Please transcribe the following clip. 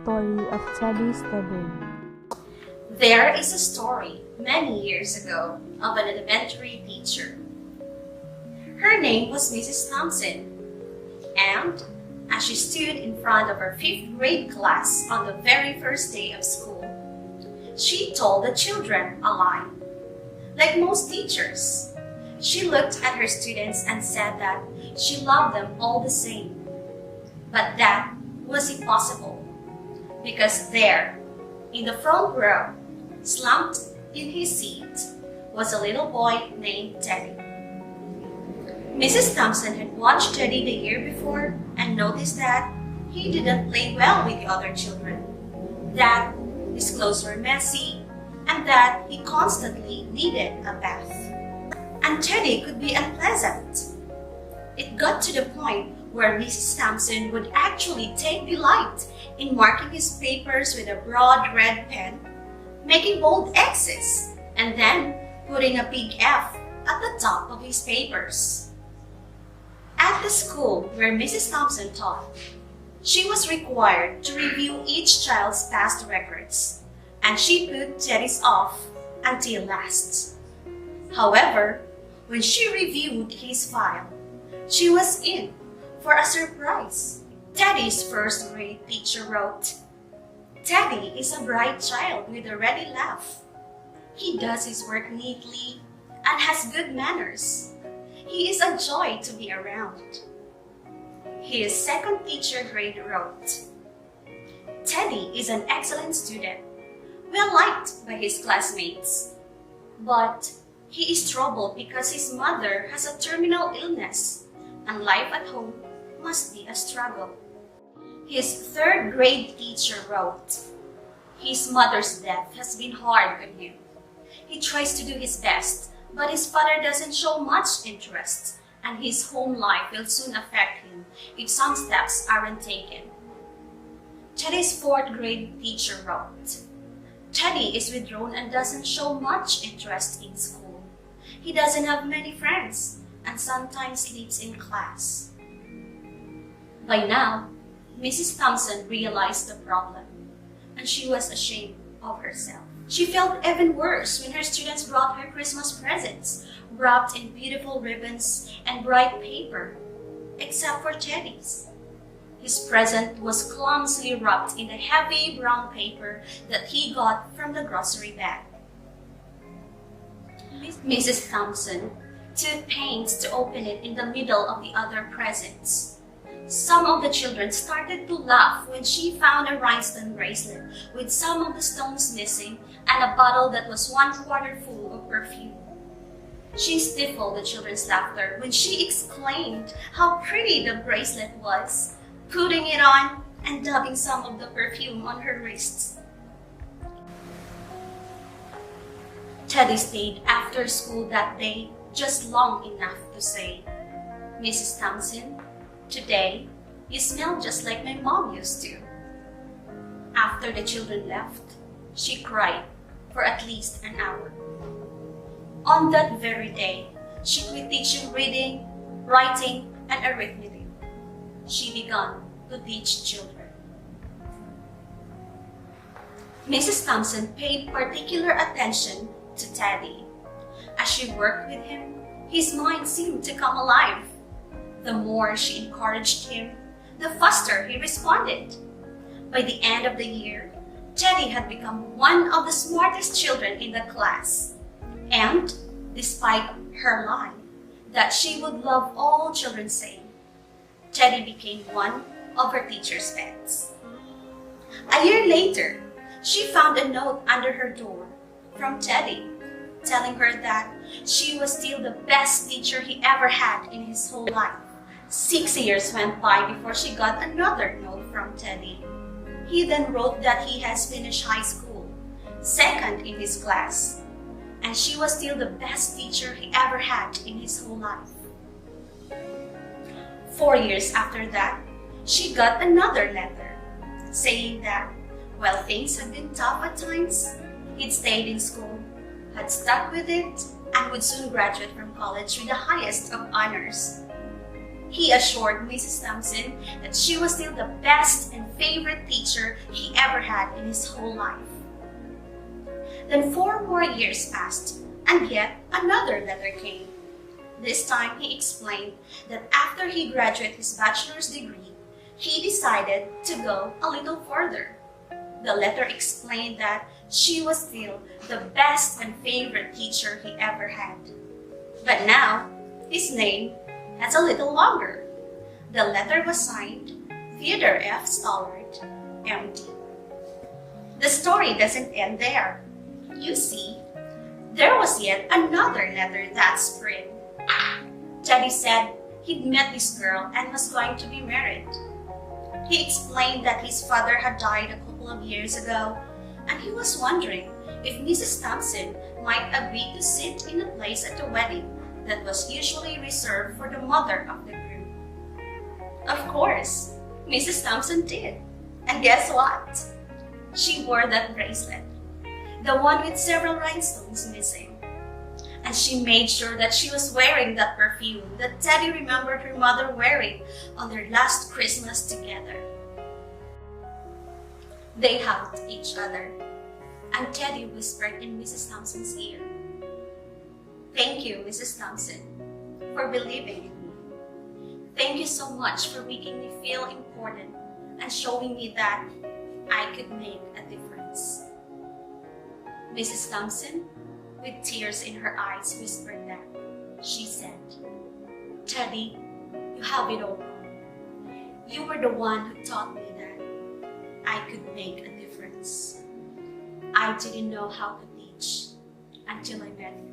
story of Teddy's Taboo. There is a story many years ago of an elementary teacher. Her name was Mrs. Thompson, and as she stood in front of her 5th grade class on the very first day of school, she told the children a lie. Like most teachers, she looked at her students and said that she loved them all the same. But that was impossible, because there, in the front row, slumped in his seat, was a little boy named Teddy. Mrs. Thompson had watched Teddy the year before and noticed that he didn't play well with the other children, that his clothes were messy, and that he constantly needed a bath. And Teddy could be unpleasant. It got to the point where Mrs. Thompson would actually take delight in marking his papers with a broad red pen, making bold X's, and then putting a big F at the top of his papers. At the school where Mrs. Thompson taught, she was required to review each child's past records, and she put Teddy's off until last. However, when she reviewed his file, she was in for a surprise. Teddy's first grade teacher wrote, "Teddy is a bright child with a ready laugh. He does his work neatly and has good manners. He is a joy to be around." His second teacher grade wrote, "Teddy is an excellent student, well liked by his classmates, but he is troubled because his mother has a terminal illness and life at home must be a struggle." His third grade teacher wrote, "His mother's death has been hard on him. He tries to do his best, but his father doesn't show much interest, and his home life will soon affect him if some steps aren't taken." Teddy's fourth grade teacher wrote, "Teddy is withdrawn and doesn't show much interest in school. He doesn't have many friends and sometimes sleeps in class." By now, Mrs. Thompson realized the problem, and she was ashamed of herself. She felt even worse when her students brought her Christmas presents, wrapped in beautiful ribbons and bright paper, except for Teddy's. His present was clumsily wrapped in the heavy brown paper that he got from the grocery bag. Mrs. Thompson took pains to open it in the middle of the other presents. Some of the children started to laugh when she found a rhinestone bracelet with some of the stones missing and a bottle that was 1/4 full of perfume. She stifled the children's laughter when she exclaimed how pretty the bracelet was, putting it on and dabbing some of the perfume on her wrists. Teddy stayed after school that day just long enough to say, "Mrs. Thompson, today you smell just like my mom used to." After the children left, she cried for at least an hour. On that very day, she quit teaching reading, writing, and arithmetic. She began to teach children. Mrs. Thompson paid particular attention to Teddy. As she worked with him, his mind seemed to come alive. The more she encouraged him, the faster he responded. By the end of the year, Teddy had become one of the smartest children in the class. And despite her lie that she would love all children same, Teddy became one of her teacher's pets. A year later, she found a note under her door from Teddy, telling her that she was still the best teacher he ever had in his whole life. 6 years went by before she got another note from Teddy. He then wrote that he has finished high school, second in his class, and she was still the best teacher he ever had in his whole life. 4 years after that, she got another letter saying that while things had been tough at times, he'd stayed in school, had stuck with it, and would soon graduate from college with the highest of honors. He assured Mrs. Thompson that she was still the best and favorite teacher he ever had in his whole life. Then 4 more years passed, and yet another letter came. This time he explained that after he graduated his bachelor's degree, he decided to go a little further. The letter explained that she was still the best and favorite teacher he ever had. But now, his name has a little longer. The letter was signed Theodore F. Stollard, MD. The story doesn't end there. You see, there was yet another letter that spring. Teddy said he'd met this girl and was going to be married. He explained that his father had died a couple of years ago, and he was wondering if Mrs. Thompson might agree to sit in a place at the wedding that was usually reserved for the mother of the groom. Of course, Mrs. Thompson did. And guess what? She wore that bracelet, the one with several rhinestones missing. And she made sure that she was wearing that perfume that Teddy remembered her mother wearing on their last Christmas together. They hugged each other, and Teddy whispered in Mrs. Thompson's ear, "Thank you, Mrs. Thompson, for believing in me. Thank you so much for making me feel important and showing me that I could make a difference." Mrs. Thompson, with tears in her eyes, whispered that. She said, "Teddy, you have it all wrong. You were the one who taught me that I could make a difference. I didn't know how to teach until I met you.